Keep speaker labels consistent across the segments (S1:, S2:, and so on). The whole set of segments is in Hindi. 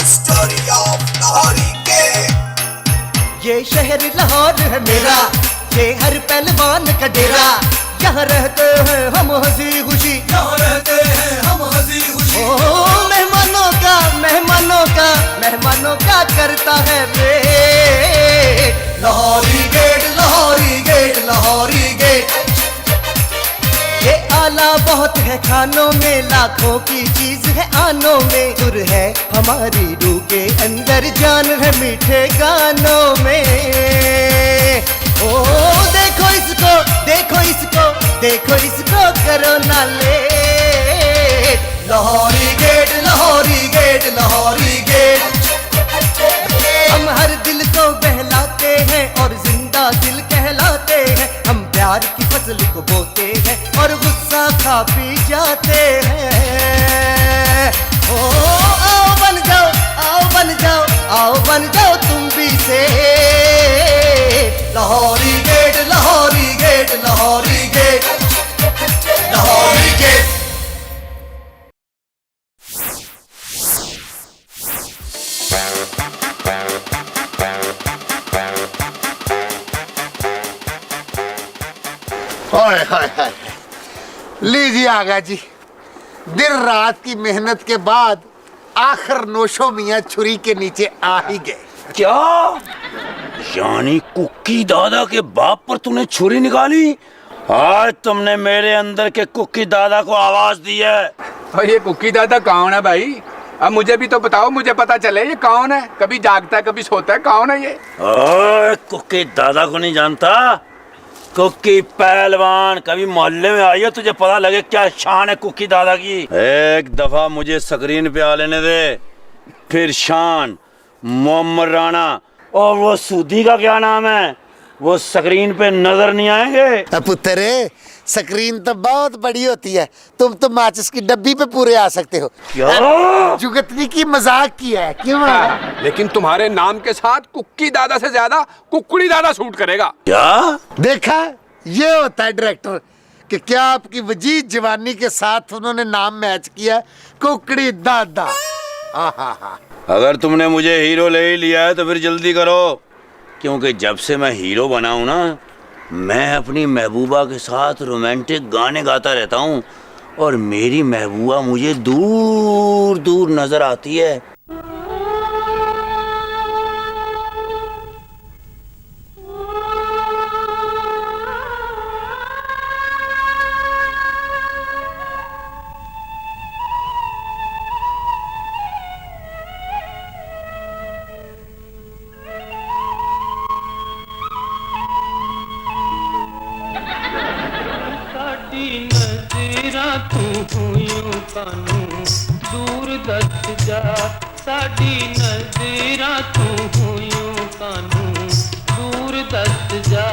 S1: story of Lahori gate.
S2: ये शहर लाहौर है मेरा, ये हर पहलवान का डेरा। यहाँ रहते हैं हम हंसी खुशी,
S1: यहाँ रहते हैं हम हंसी खुशी।
S2: ओ मेहमानों का करता है wait.
S1: Lahori gate, Lahori gate, Lahori gate.
S2: ये आला बहुत है खानों में, लाखों की चीज है आनों में। सुर है हमारी रूह के अंदर, जान है मीठे गानों में। ओ देखो इसको, देखो इसको, देखो इसको, करो ना late.
S1: Lahori gate, Lahori gate, Lahori gate.
S2: हम हर दिल को बहलाते हैं और जिंदा दिल कहलाते हैं। हम प्यार की फसल को बोते हैं और गुस्सा खा पी जाते हैं। ओ आओ बन जाओ, आओ बन जाओ, आओ बन जाओ तुम भी से।
S1: Lahori gate, Lahori gate, Lahori gate, Lahori Gate.
S3: हाय हाय हाय, लीजिए आगा जी, दिन रात की मेहनत के बाद आखिर नौशो मियाँ छुरी के नीचे आ ही गए।
S4: क्या? यानी कुक्की दादा के बाप पर तूने छुरी निकाली? आज तुमने मेरे अंदर के कुक्की दादा को आवाज दी है।
S5: और ये कुक्की दादा कौन है भाई? अब मुझे भी तो बताओ, मुझे पता चले ये कौन है। कभी जागता है कभी सोता है, कौन है ये?
S4: ओए, कुक्की दादा को नहीं जानता? कुक्की पहलवान, कभी मोहल्ले में आई है तुझे पता लगे क्या शान है कुक्की दादा की। एक दफा मुझे स्क्रीन पे आ लेने दे, फिर शान, मोहम्मद राणा और वो सूदी का क्या नाम है, वो स्क्रीन पे नजर नहीं आएंगे।
S3: पुत्र, स्क्रीन तो बहुत बड़ी होती है, तुम तो माचिस की डब्बी पे पूरे आ सकते हो।
S4: क्या?
S3: जुगतनी की मजाक किया है क्यों?
S5: लेकिन तुम्हारे नाम के साथ कुक्की दादा से ज्यादा कुकड़ी दादा सूट करेगा।
S4: क्या?
S3: देखा, ये होता है डायरेक्टर कि क्या आपकी वजीद जवानी के साथ उन्होंने नाम मैच किया, कुकड़ी दादा।
S4: अगर तुमने मुझे हीरो ले ही लिया है तो फिर जल्दी करो, क्योंकि जब से मैं हीरो बना हूं ना, मैं अपनी महबूबा के साथ रोमांटिक गाने गाता रहता हूं और मेरी महबूबा मुझे दूर दूर नजर आती है।
S6: दूर दस जा साडी नजरा तू हुयूं कानू दूर दस जा।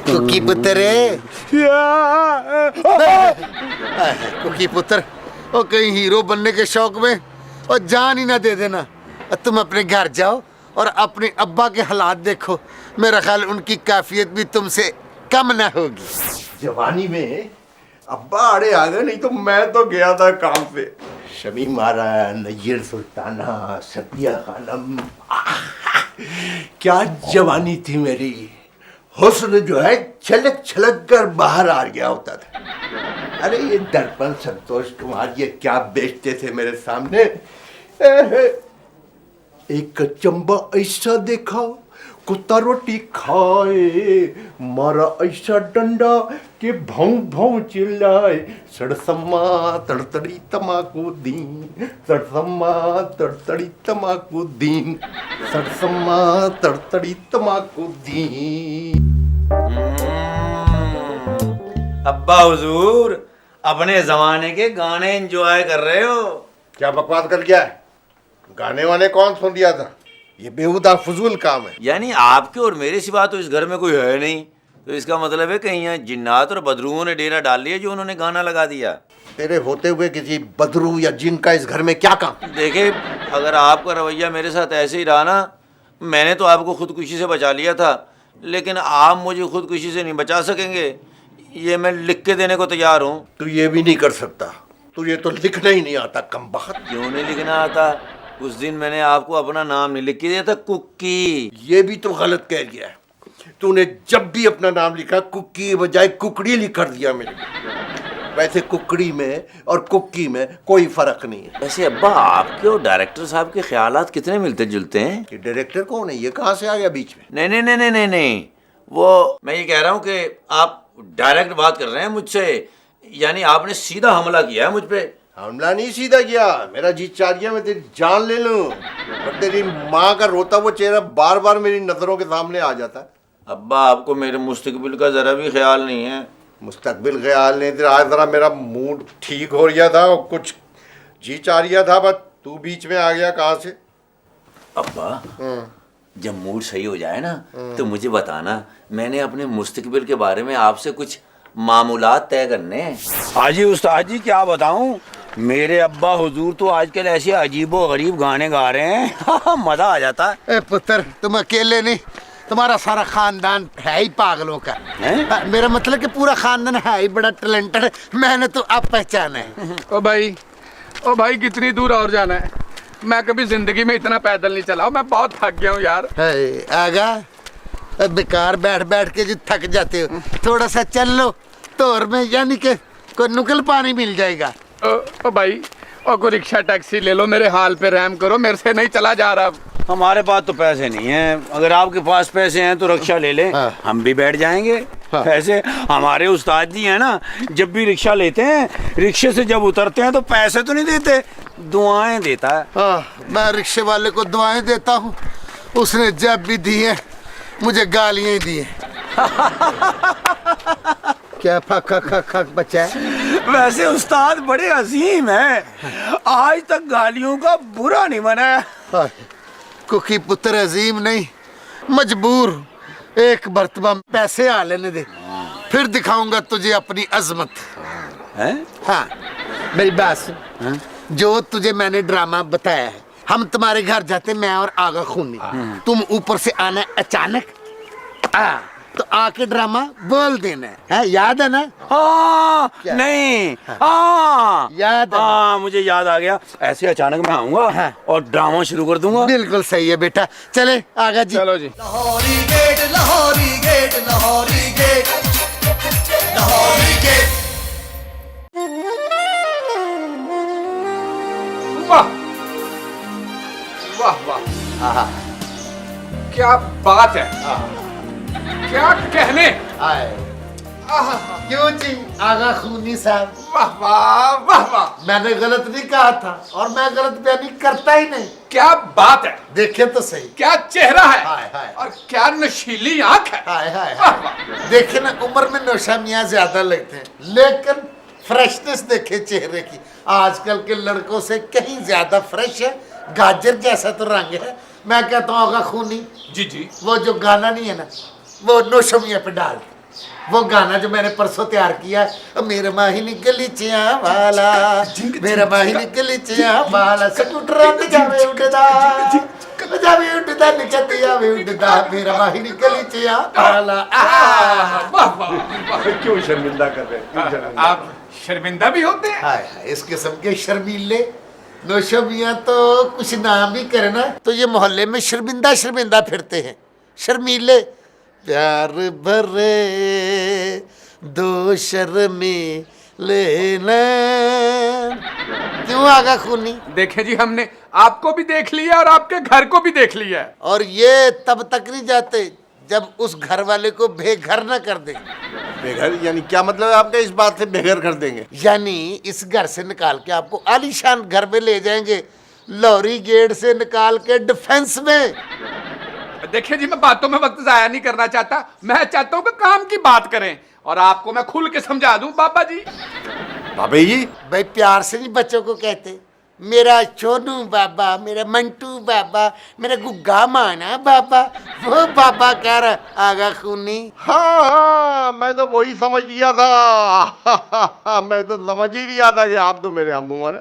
S3: कुकी पुत्र, कुकी पुत्र, और कहीं हीरो बनने के शौक में और जान ही ना दे देना। और तुम अपने घर जाओ और अपने अब्बा के हालात देखो, मेरा ख्याल उनकी काफियत भी तुमसे कम ना होगी।
S7: जवानी में अब्बा आड़े आ गए, नहीं तो मैं तो गया था काम पे। शमीम आ रहा है, नैयर सुल्ताना, सतिया खानम, क्या जवानी थी मेरी। हुस्न जो है छलक छलक कर बाहर आ गया होता था। अरे ये दर्पण संतोष कुमार ये क्या बेचते थे मेरे सामने। एक चंबा ऐसा देखा, कुत्ता रोटी खाए, मारा ऐसा डंडा कि भौं भौं चिल्लाए। सड़सम्मा तड़तड़ी तमाकू दीन, सड़सम्मा तड़तड़ी तमाकू दीन, सड़सम्मा तड़तड़ी तमाकू दीन।
S4: अब्बा हुजूर अपने जमाने के गाने एंजॉय कर रहे हो।
S7: क्या बकवास कर गया है? गाने वाने कौन सुन दिया था? ये बेहुदा फजूल काम है।
S4: यानी आपके और मेरे सिवा तो इस घर में कोई है नहीं, तो इसका मतलब है कहीं यहाँ जिन्नात और बदरुओं ने डेरा डाल लिया जो उन्होंने गाना लगा दिया।
S7: तेरे होते हुए किसी बदरू या जिन का इस घर में क्या काम?
S4: देखे, अगर आपका रवैया मेरे साथ ऐसे ही रहा ना, मैंने तो आपको खुदकुशी से बचा लिया था, लेकिन आप मुझे खुदकुशी से नहीं बचा सकेंगे। ये मैं लिख के देने को तैयार हूँ।
S7: तू ये भी नहीं कर सकता, तुझे तो लिखना ही नहीं आता कमबख्त।
S4: क्यों नहीं लिखना आता? उस दिन मैंने आपको अपना नाम नहीं लिख के दिया था, कुक्की।
S7: ये भी तो गलत कह दिया है। तूने जब भी अपना नाम लिखा कुक्की बजाय कुकड़ी लिख कर दिया मेरे। वैसे कुकड़ी में और कुक्की में कोई फर्क नहीं है।
S4: वैसे अब्बा आपके और डायरेक्टर साहब के ख्यालात कितने मिलते जुलते हैं?
S7: कि डायरेक्टर कौन है? ये कहाँ से आ गया बीच में?
S4: नहीं नहीं नहीं नहीं नहीं नहीं, वो मैं ये कह रहा हूँ कि आप डायरेक्ट बात कर रहे हैं मुझसे, यानी आपने सीधा हमला किया है मुझ पे।
S7: हमला नहीं, सीधा किया। मेरा जी चाह गया मैं तेरी जान ले लूं, पर तेरी माँ का रोता वो चेहरा बार बार मेरी नजरों के सामने आ जाता है।
S4: अब्बा आपको मेरे मुस्तकबिल का जरा भी ख्याल नहीं है।
S7: मुस्तकबिल ख्याल नहीं तेरा। आज जरा मेरा मूड ठीक हो गया था और कुछ जी चाह रहा था, बस तू बीच में आ गया। कहाँ से?
S4: अब्बा जब मूड सही हो जाए ना तो मुझे बताना, मैंने अपने मुस्तकबिल के बारे में आपसे कुछ मामूलात तय करने हैं। हाजी उस्ताद जी क्या बताऊं, मेरे अब्बा हुजूर तो आजकल ऐसे अजीबो गरीब गाने गा रहे हैं मजा आ जाता है।
S3: ए पुत्र, तुम अकेले नहीं, तुम्हारा सारा खानदान है ही पागलों का। मेरा मतलब कि पूरा खानदान है ही बड़ा टैलेंटेड। मैंने तो अब पहचाना है।
S5: ओ भाई कितनी दूर और जाना है? मैं कभी जिंदगी में इतना पैदल नहीं चला, मैं बहुत थक गया हूँ यार।
S3: आगा बेकार बैठ बैठ के जो थक जाते हो, थोड़ा सा चल लो तोर में, यानी कि कोई नुकल पानी मिल जाएगा।
S5: ओ भाई, और कोई रिक्शा टैक्सी ले लो, मेरे हाल पे रहम करो, मेरे से नहीं चला जा रहा।
S4: हमारे पास तो पैसे नहीं हैं, अगर आपके पास पैसे हैं तो रिक्शा ले लें। हम भी बैठ जाएंगे। पैसे हमारे उस्ताद जी हैं ना, जब भी रिक्शा लेते हैं, रिक्शे से जब उतरते हैं तो पैसे तो नहीं देते, दुआएं देता है।
S3: मैं रिक्शे वाले को दुआएं देता हूँ, उसने जब भी दी है मुझे गालियां ही दी है। क्या खक बचा है?
S4: वैसे उस्ताद बड़े अजीम हैं, आज तक गालियों का बुरा नहीं बना है।
S3: कुकी पुत्र अजीम नहीं, मजबूर। एक मर्तबा पैसे आ लेने दे, फिर दिखाऊंगा तुझे अपनी अजमत। हाँ मेरी बात सुन, जो तुझे मैंने ड्रामा बताया है, हम तुम्हारे घर जाते, मैं और आगा खूनी, तुम ऊपर से आना अचानक, तो आके ड्रामा बोल देना है, याद है ना?
S4: हाँ नहीं, हाँ
S3: याद है?
S4: हाँ मुझे याद आ गया। ऐसे अचानक मैं आऊंगा और ड्रामा शुरू कर दूंगा।
S3: बिल्कुल सही है बेटा, चले आगा जी।
S5: चलो जी।
S1: Lahori gate Lahori gate Lahori gate Lahori Gate.
S5: वाह वाह वाह, क्या बात है, क्या कहने।
S3: क्यों जी आगा खूनी साहब?
S5: वाह वाह वाह वाह,
S3: मैंने गलत नहीं कहा था और मैं गलत बयानी करता ही नहीं।
S5: क्या बात है,
S3: देखे तो सही,
S5: क्या चेहरा है,
S3: हाय, हाय।
S5: और क्या नशीली आंख है।
S3: हाय हाय
S5: वाह
S3: हाय।
S5: वाह,
S3: देखे ना, उम्र में नौशा मियाँ ज्यादा लगते हैं, लेकिन फ्रेशनेस देखे चेहरे की, आजकल के लड़कों से कहीं ज्यादा फ्रेश है। गाजर जैसा तो रंग है। मैं कहता हूँ आगा खूनी,
S5: जी जी,
S3: वो जो गाना नहीं है ना, वो नौशा मियाँ पे डाल। वो गाना जो मैंने परसों तैयार किया है, मेरा माही गलीचिया वाला, मेरा माही गलीचिया वाला, स्कूटर ते जावे उड़दा, जावे उड़दा निकती आवे उड़दा, मेरा माही गलीचिया वाला।
S5: वाह वाह वाह।
S7: क्यों शर्मिंदा कर रहे हैं, क्यों शर्मिंदा?
S5: आप शर्मिंदा भी होते हैं?
S3: हाय हाय, इस किस्म के शर्मीले नौशो मियाँ तो कुछ नाम भी करना तो ये मोहल्ले में शर्मिंदा शर्मिंदा फिरते हैं। शर्मीले प्यार भरे दो शर्मीले नैन। क्यों आगा खूनी?
S5: देखें जी, हमने आपको भी देख लिया और आपके घर को भी देख लिया है।
S3: और ये तब तक नहीं जाते जब उस घर वाले को बेघर न कर दे।
S7: बेघर यानी क्या मतलब है आपका? इस बात से बेघर कर देंगे?
S3: यानी इस घर से निकाल के आपको आलीशान घर में ले जाएंगे, लौरी गेट से निकाल के डिफेंस में।
S5: देखिए जी, मैं बातों में वक्त जाया नहीं करना चाहता। मैं चाहता हूँ कि काम की बात करें और आपको मैं खुल के समझा दूं। बाबा जी,
S7: बाबा जी,
S3: भाई प्यार से नहीं बच्चों को कहते, मेरा चोनू बाबा, मेरा मंटू बाबा, मेरा गुग्गा माना बाबा, वो बाबा कह रहा आगा खूनी।
S7: हाँ मैं तो वही समझ लिया था। मैं तो समझ ही लिया था कि आप तो मेरे अम्मू माने।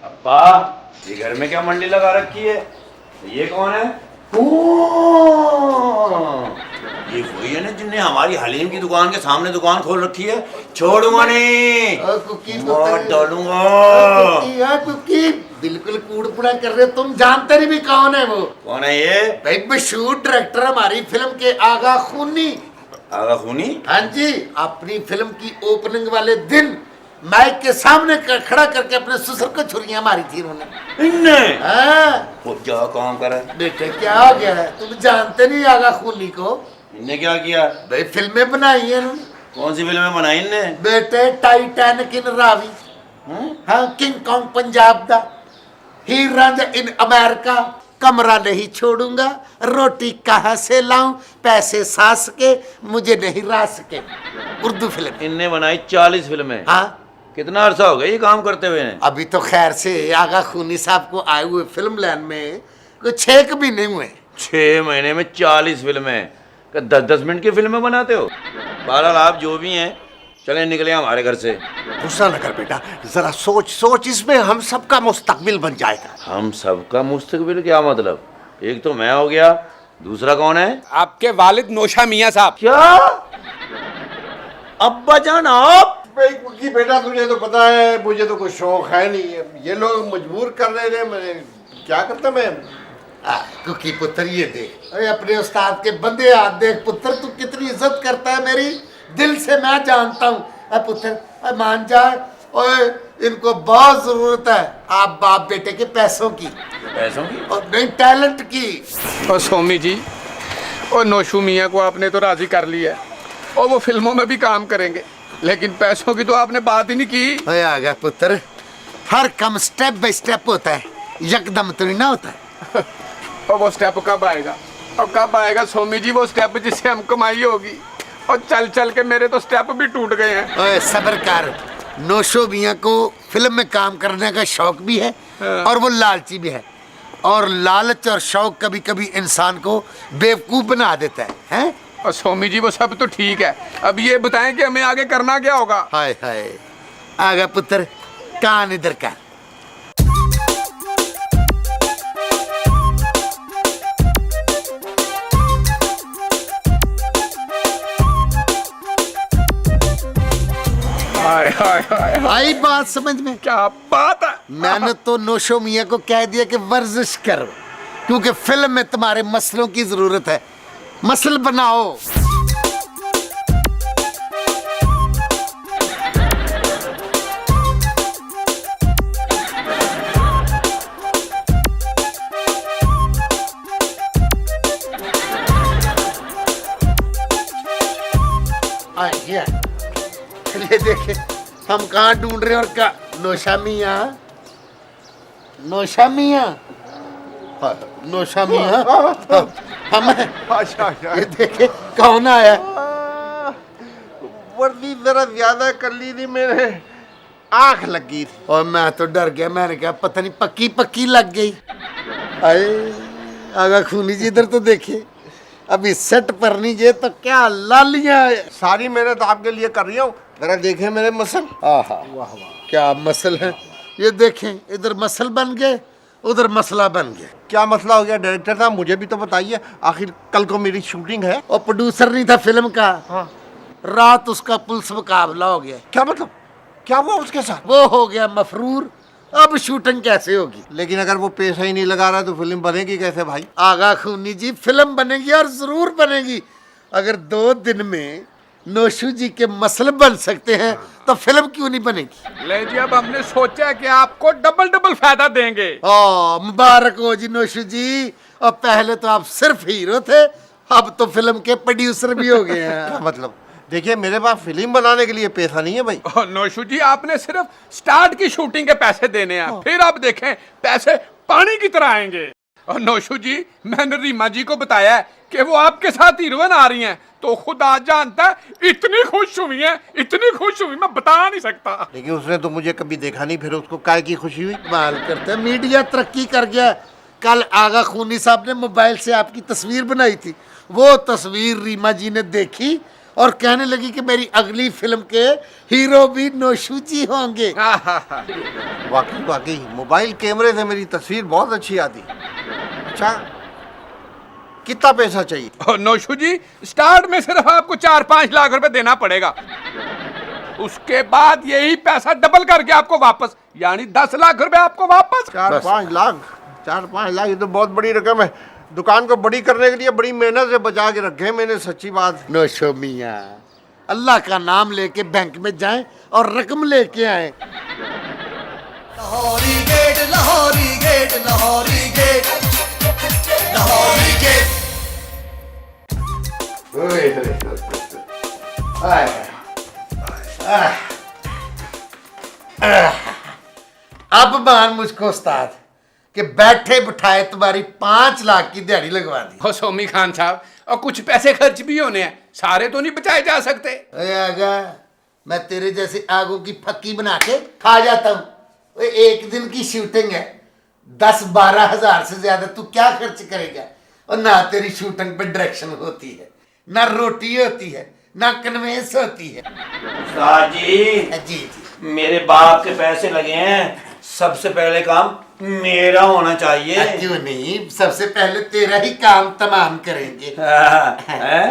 S4: अब्बा, ये घर में क्या मंडी लगा रखी है? ये कौन है? ये वही है ना जिनने हमारी हलीम की दुकान के सामने दुकान खोल रखी है। छोड़ूंगा नहीं, मार डालूंगा।
S3: कुकी बिल्कुल कूड़पुड़ा कर रहे हो तुम। जानते नहीं भी कौन है वो?
S4: कौन है ये?
S3: भाई मशहूर डायरेक्टर हमारी फिल्म के आगा खूनी।
S4: आगा खूनी?
S3: हाँ जी, अपनी फिल्म की ओपनिंग वाले दिन माइक के सामने खड़ा करके अपने ससुर को छुरियां मारी थी उन्होंने।
S4: इनने?
S3: हाँ।
S4: वो क्या काम करा?
S3: बेटे क्या हो गया है, तुम जानते नहीं आगा खूनी को?
S4: इनने क्या किया?
S3: भाई फिल्में बनाई है इन्होंने।
S4: कौन सी फिल्में बनाई इनने?
S3: बेटे टाइटैनिक इन रावी, हाँ किंग कॉन्ग पंजाब दा, हीर रांझा इन अमेरिका, कमरा नहीं छोड़ूंगा, रोटी कहाँ से लाऊं, पैसे सास के मुझे नहीं रास के। उर्दू फिल्म
S4: इनने बनाई 40 फिल्में।
S3: हाँ।
S4: कितना अरसा हो गया ये काम करते हुए?
S3: अभी तो खैर से आगा खूनी साहब को आए हुए फिल्म लाइन में कुछ 6 महीने हुए।
S4: 6 महीने में 40 फिल्में? 10-10 मिनट की फिल्में बनाते हो? बहरहाल आप जो भी हैं, चले निकले हमारे घर से।
S7: गुस्सा न कर बेटा, जरा सोच सोच, इसमें हम सबका मुस्तकबिल बन जाएगा।
S4: हम सबका मुस्तकबिल क्या मतलब? एक तो मैं हो गया, दूसरा कौन है?
S5: आपके वालिद नौशा मियाँ साहब।
S4: क्या? अब्बा जान आप?
S7: कि बेटा तुझे तो पता है मुझे तो कोई शौक है नहीं, ये लोग मजबूर कर रहे थे, मैंने क्या करता मैं।
S3: कुकी पुत्र ये देख, अरे अपने उस्ताद के बंदे हाथ देख पुत्र, तू कितनी इज्जत करता है मेरी, दिल से मैं जानता हूँ। पुत्र मान जाए, ओए इनको बहुत जरूरत है आप बाप बेटे के पैसों की।
S4: पैसों की?
S3: और नहीं टैलेंट की।
S5: और सोमी जी, और नौशू मियाँ को आपने तो राजी कर लिया है और वो फिल्मों में भी काम करेंगे, लेकिन पैसों की तो आपने बात ही नहीं की।
S3: ओए आ गया पुत्र, हर काम स्टेप बाय स्टेप होता है, यकदम तो नहीं ना होता है।
S5: और वो स्टेप कब आएगा? और कब आएगा सोमी जी वो स्टेप जिससे हम कमाई होगी? और चल चल के मेरे तो स्टेप भी टूट गए हैं।
S3: ओए सब्र कर, नौशो मियाँ को फिल्म में काम करने का शौक भी है और वो लालची भी है, और लालच और शौक कभी कभी इंसान को बेवकूफ बना देता है, हैं?
S5: और स्वामी जी वो सब तो ठीक है, अब ये बताएं कि हमें आगे करना क्या होगा?
S3: हाय हाय, आ गया पुत्र, कान इधर कर।
S5: हाय हाय हाय,
S3: आई बात समझ में?
S5: क्या बात है।
S3: मैंने तो नौशो मियाँ को कह दिया कि वर्जिश करो, क्योंकि फिल्म में तुम्हारे मसलों की जरूरत है, मसल बनाओ। ये देखे हम कहाँ ढूंढ रहे हैं, और क्या नौशा मियाँ, नौशा मियाँ, नौशा मियाँ हम।
S7: अच्छा
S3: ये देखे कौन आया?
S7: वर्दी जरा ज्यादा कर ली थी, मेरे आंख लगी थी।
S3: और मैं तो डर गया, मैंने कहा पता नहीं पक्की पक्की लग गई। अरे आगा खूनी जी इधर तो देखिए, अभी सेट पर नहीं गए तो क्या लालियां।
S7: सारी मेहनत आपके लिए कर रही हूँ, जरा देखें मेरे मसल।
S3: आहा क्या मसल है, ये देखें, इधर मसल बन गए, उधर मसला बन गया।
S7: क्या मसला हो गया डायरेक्टर साहब, मुझे भी तो बताइए, आखिर कल को मेरी शूटिंग है।
S3: और प्रोड्यूसर नहीं था फिल्म का,
S7: हाँ।
S3: रात उसका पुलिस मुकाबला हो गया।
S7: क्या मतलब, क्या हुआ उसके साथ?
S3: वो हो गया मफरूर, अब शूटिंग कैसे होगी।
S7: लेकिन अगर वो पैसा ही नहीं लगा रहा तो फिल्म बनेगी कैसे भाई?
S3: आगा खूनी जी फिल्म बनेगी और जरूर बनेगी। अगर 2 दिन में नोशू जी के मसल बन सकते हैं तो फिल्म क्यों नहीं बनेगी।
S5: ले जी, अब हमने सोचा कि आपको डबल डबल फायदा देंगे।
S3: मुबारक हो जी नोशू जी। और पहले तो आप सिर्फ हीरो थे, अब तो फिल्म के प्रोड्यूसर भी हो गए हैं।
S7: क्या मतलब? देखिए मेरे पास फिल्म बनाने के लिए पैसा नहीं है भाई।
S5: नोशू जी, आपने सिर्फ स्टार्ट की शूटिंग के पैसे देने हैं, फिर आप देखें पैसे पानी की तरह आएंगे। और नोशू जी, मैंने रीमा जी को बताया है कि वो आपके साथ हीरोइन आ रही हैं, तो खुदा जानता है इतनी खुश हुई है, इतनी खुश हुई मैं बता नहीं सकता।
S7: लेकिन उसने तो मुझे कभी देखा नहीं, फिर उसको काय की खुशी हुई?
S3: कमाल करते हैं, मीडिया तरक्की कर गया। कल आगा खूनी साहब ने मोबाइल से आपकी तस्वीर बनाई थी, वो तस्वीर रीमा जी ने देखी और कहने लगी कि मेरी अगली फिल्म के हीरो भी नोशू जी होंगे।
S7: वाकई वाकई मोबाइल कैमरे से मेरी तस्वीर बहुत अच्छी आती। अच्छा, कितना पैसा चाहिए?
S5: और नोशू जी, स्टार्ट में सिर्फ आपको 4-5 लाख रुपए देना पड़ेगा, उसके बाद यही पैसा डबल करके आपको वापस, यानी 10 लाख रुपए आपको वापस।
S7: 4-5 लाख? 4-5 लाख ये तो बहुत बड़ी रकम है। दुकान को बड़ी करने के लिए बड़ी मेहनत से बचा के रखे मैंने, सच्ची बात।
S3: नोशो मियाँ, अल्लाह का नाम लेके बैंक में जाएं और रकम लेके आए।
S1: Lahori gate Lahori gate Lahori gate Lahori gate.
S3: अब मान मुझको उस्ताद कि बैठे बिठाए तुम्हारी 5 लाख की दिहाड़ी लगवा दी।
S5: हो सोमी खान साहब, और कुछ पैसे खर्च भी होने हैं, सारे तो नहीं बचाए जा सकते।
S3: अरे आगा, मैं तेरे जैसे आगों की फक्की बना के खा जाता हूँ। एक दिन की शूटिंग है, 10-12 हजार से ज्यादा तू क्या खर्च करेगा। और ना तेरी शूटिंग पे डायरेक्शन होती है, ना रोटी होती है, ना कन्वेंस होती है।
S4: उस्ताद जी,
S3: जी
S4: मेरे बाप के पैसे लगे हैं, सबसे पहले काम मेरा होना चाहिए।
S3: क्यों नहीं, सबसे पहले तेरा ही काम तमाम करेंगे।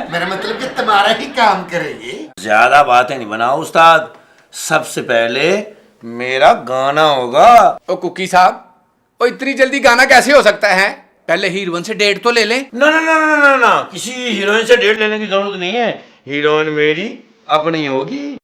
S3: मेरा मतलब कि तुम्हारा ही काम करेंगे।
S4: ज्यादा बातें नहीं बनाओ उस्ताद, सबसे पहले मेरा गाना होगा।
S5: ओ कुकी साहब, ओ इतनी जल्दी गाना कैसे हो सकता है? पहले हीरोइन से डेट तो ले लें।
S4: ना ना ना ना ना ना, किसी हीरोइन से डेट लेने की जरूरत नहीं है, हीरोइन मेरी अपनी होगी।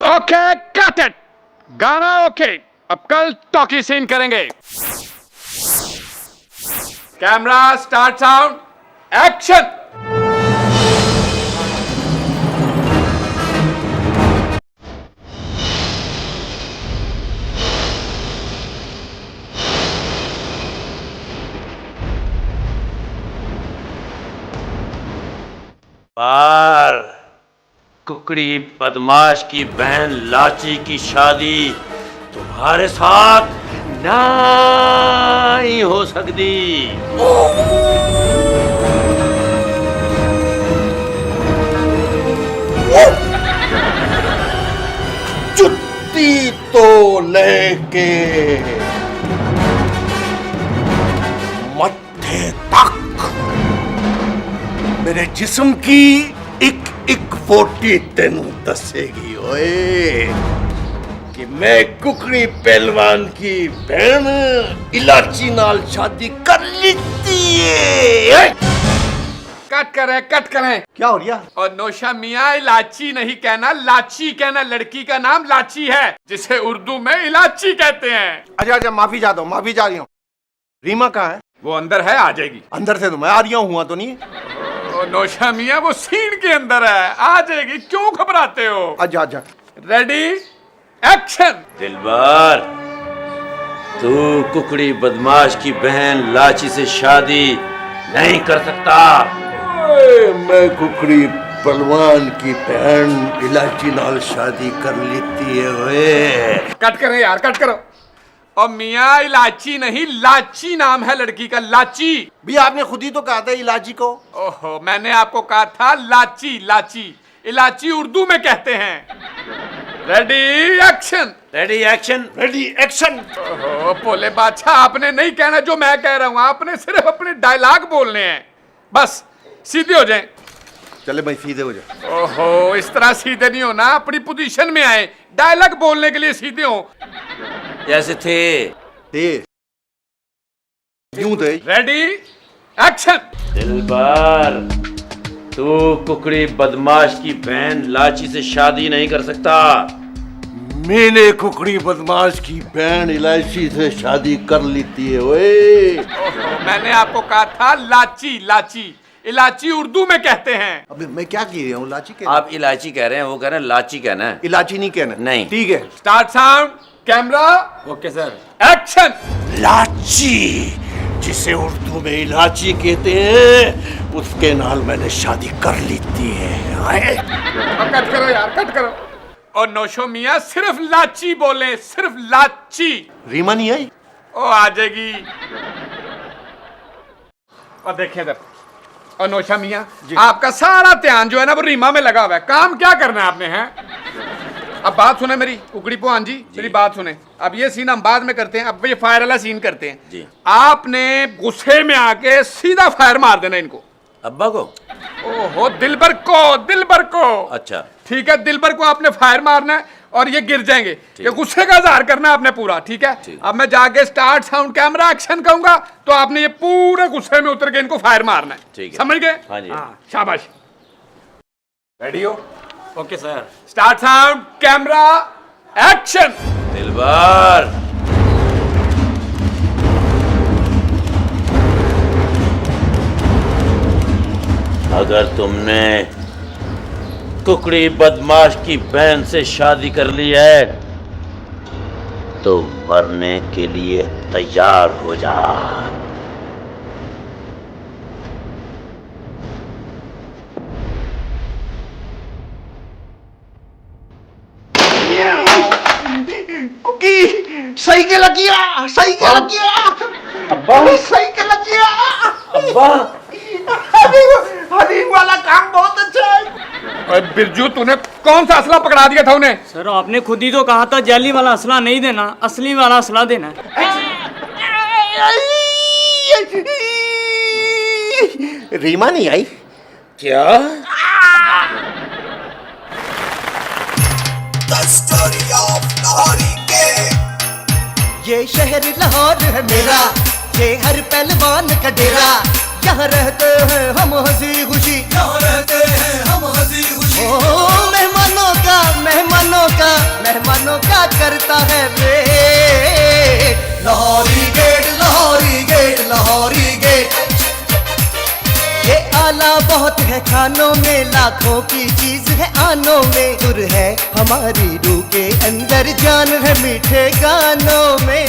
S5: Okay cut it. गाना ओके, अब कल टॉकी सीन करेंगे। Camera start, sound action.
S4: बार कुकड़ी बदमाश की बहन लाची की शादी तुम्हारे साथ नहीं हो सकती।
S7: जुत्ती तो लेके मत्थे तक मेरे जिस्म की एक फोटी तेनू दसेगी ओए कि मैं कुकड़ी पहलवान की बहन इलाची नाल शादी कर लीती है।
S5: कट करें, कट करें।
S7: क्या हो रहा?
S5: और नौशा मियाँ, इलाची नहीं कहना, लाची कहना। लड़की का नाम लाची है, जिसे उर्दू में इलाची कहते हैं।
S7: अच्छा, माफी चाहता हूँ, माफी चाह रही हूँ। रीमा कहाँ है?
S5: वो अंदर है, आ जाएगी।
S7: अंदर से तो मैं आ रही हूँ, हुआ तो नहीं?
S5: और नौशा मियाँ वो सीन के अंदर है, आ जाएगी, क्यों घबराते हो?
S7: अच्छा अच्छा।
S5: Ready action.
S4: दिलबर, तू कुकड़ी बदमाश की बहन लाची से शादी नहीं कर सकता।
S7: मैं कुकड़ी पहलवान की बहन इलाची नाल शादी कर लेती है ओए।
S5: कट करें यार, कट करो। और मियाँ, इलाची नहीं लाची नाम है लड़की का, लाची।
S7: भी आपने खुद ही तो कहा था इलाची को।
S5: ओहो, मैंने आपको कहा था लाची, लाची। इलाची उर्दू में कहते हैं। Ready action.
S4: Ready action.
S7: Ready action.
S5: ओहो भोले बादशाह, आपने नहीं कहना जो मैं कह रहा हूं, आपने सिर्फ अपने डायलॉग बोलने हैं, बस सीधे हो जाएं।
S7: चले भाई, सीधे हो जाए।
S5: ओहो, इस तरह सीधे नहीं होना, अपनी पोजीशन में आए, डायलॉग बोलने के लिए सीधे हो,
S4: जैसे थे।
S7: यूं थे।
S5: Ready action.
S4: दिलबर, तू कुकड़ी बदमाश की बहन लाची से शादी नहीं कर सकता।
S7: मैंने कुकड़ी बदमाश की बहन इलायची से शादी कर लेती है ओए।
S5: ओहो, मैंने आपको कहा था लाची, लाची। इलाची उर्दू में कहते हैं।
S7: अबे मैं क्या कह रहा हूँ? लाची कह
S4: आप इलाची कह रहे हैं, वो कह रहे हैं लाची कहना है।
S7: इलाची नहीं कहना।
S4: नहीं।
S7: ठीक है।
S5: Start sound, camera okay sir, action.
S7: लाची, जिसे उर्दू में इलाची कहते हैं, उसके नाल मैंने शादी कर लेती है।
S5: कट करो यार, कट करो। और नौशो मियाँ सिर्फ लाची बोले, सिर्फ लाची।
S7: रीमा नहीं आई?
S5: ओ आ जाएगी। और देखें इधर, और नौशा मियाँ, आपका सारा ध्यान जो है ना वो रीमा में लगा हुआ है। काम क्या करना है आपने? हैं अब बात सुने मेरी, कुकड़ी पोहान जी, मेरी बात सुने। अब ये सीन हम बाद में करते हैं, अब ये फायर वाला सीन करते हैं
S4: जी।
S5: आपने गुस्से में आके सीधा फायर मार देना इनको।
S4: अब्बा को?
S5: ओहो, दिलबर को, दिलबर को।
S4: अच्छा
S5: ठीक है, दिलबर को आपने फायर मारना है और ये गिर जाएंगे। ये गुस्से का इजहार करना है आपने पूरा, ठीक है? अब मैं जाके स्टार्ट साउंड कैमरा एक्शन कहूंगा तो आपने ये पूरे गुस्से में उतर के इनको फायर मारना है।
S4: ठीक है।
S5: समझ गए?
S4: हाँ जी।
S5: शाबाश। रेडी हो?
S6: Okay sir.
S5: Start sound camera action.
S4: दिलबर, अगर तुमने कुकड़ी बदमाश की बहन से शादी कर ली है तो मरने के लिए तैयार हो जा।
S7: कुकी सही के लगिया, सही के लगिया। अब्बा सही के लगिया।
S4: अब्बा,
S7: हनीम वाला काम बहुत अच्छा है।
S5: ओए बिरजू, तूने कौन सा असला पकड़ा दिया था उन्हें?
S8: सर आपने खुद ही तो कहा था जाली वाला असला नहीं देना, असली वाला असला देना है।
S7: रीमा नहीं आई
S4: क्या?
S2: ये शहर लाहौर है मेरा, ये हर पहलवान का डेरा, यहाँ रहते हैं हम हंसी खुशी,
S1: यहाँ रहते हैं हम हंसी खुशी।
S2: ओ मेहमानों का करता है wait.
S1: Lahori gate, Lahori gate, Lahori gate.
S2: ये आला बहुत है खानों में, लाखों की चीज है आनों में, सुर है हमारी रूह के अंदर, जान है मीठे गानों में।